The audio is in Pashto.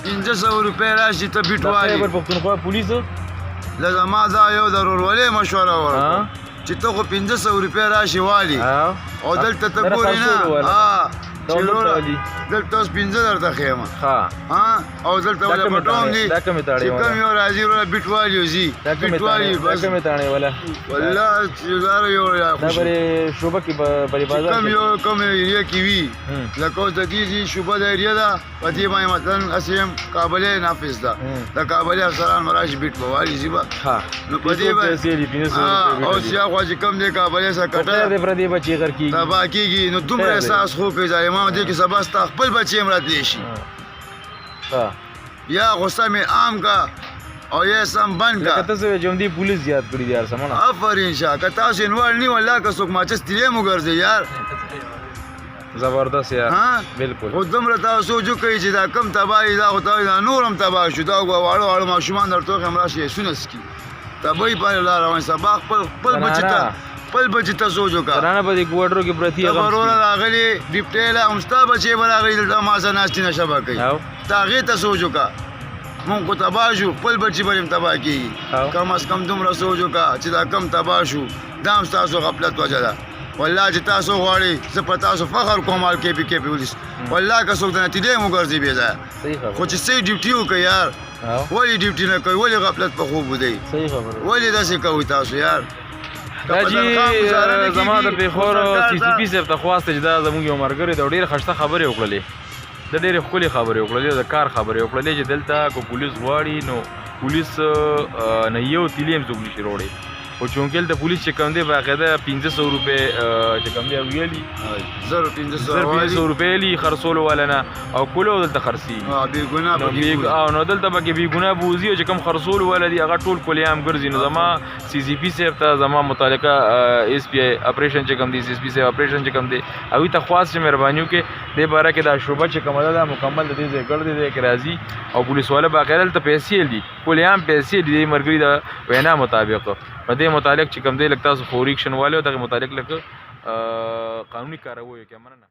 1500 روپۍ راشي ته بیټ وایي خیبر پښتونخوا پولیسو لکه ما دا یو د ورورولۍ مشوره ورکړه چې ته خو 1500 روپۍ راشي والي او دلته ته ګورې نه چې وروره دلته اوس 15 درته ښیم او دلته ولا پټوم دي چې کوم یو راځي وروره بیټ والي وځي بیټ والي بس والله چې زاره یو دا پرې شوبه کې پرې بازار کوم ایریا کې وي لکه اوس د دې شوبه د ایریا ده په دې باندې مثلا اسیم کابل نافذ ده د کابل افسران مراشي بیټ په والي ځي نو په دې باندې او سیا خو چې کوم دی کابل سره کټه دې پر دې بچي غر کېږي تبا کېږي نو دومره احساس خو کوي ظالمان دې کې سبا ستا خپل بچی هم راتلی شي یا غصه مې عام کا او یا سم بند کا کته څه جمدی پولیس زیات کړی یار سمونه آفرین شاه که تاسو انوال نی والله که څوک ماچس تیرې مو ګرځي یار زبردست یار بالکل خو دومره تاسو جو کوي چې دا کم تباهي دا خو دا نورم تباه شو دا واړو واړو ماشومان درته هم راشي سونس کی تباهي په لار روان سبا خپل بچی ته خپل بچی ته سوچو کا ترانه په دې کوډرو کې پرتی هغه ورونه راغلي ډیپټیلا همستا بچي راغلي دلته ما سره ناشتي نشه کوي تا هغې ته سوچ وکړه مونږ خو تباه شو خپل بچي به هم تباه کېږي کم از کم دومره سوچ وکړه چې دا کم تباه شو دا هم ستاسو غفلت وجه ده والله چې تاسو غواړئ زه په تاسو فخر کوم کې پی پولیس والله که څوک د نتیجې مو ګرځي بې ځایه خو چې صحیح ډیوټي وکړئ یار ولې ډیوټي نه کوئ ولې غفلت په خوب ودئ ولې داسې کوئ تاسو یار دا چې زما د پېښور سی سی پي صاحب ته خواسته چې دا زموږ یو ملګری دی او ډېرې ښایسته خبرې وکړلې د ډېرې ښکلې خبرې وکړلې د کار خبرې وکړلې چې دلته که پولیس غواړي نو پولیس نه یو تیلې هم څوک نشي راوړی خو چونکې دلته پولیس چې کوم دی باقاعده 1500 روپۍ چې کوم دی ویلي 1500 روپۍ ویلي خرڅولو والا نه او کولو دلته خرڅي او نو دلته به کې بېګناه بوځي او چې کوم خرڅولو والا دي هغه ټول کلیام ګرځي نو زما سی سی پي صاحب ته زما متعلقه ایس پی آی اپریشن چې کوم دی سی ایس پي صاحب اپریشن چې کوم دی هغوی ته خواست چې مهرباني وکړي دې باره کې دا شعبه چې کومه ده دا مکمل د دې ځای ګرد دی کې راځي او پولیس والا باقاعده دلته پیسې دي کلیام پیسې دي د ملګري د وینا مطابق په دې متعلق چې کوم دی لږ تاسو فوري ایکشن والو دغه متعلق لږ قانوني کاروي کې مننه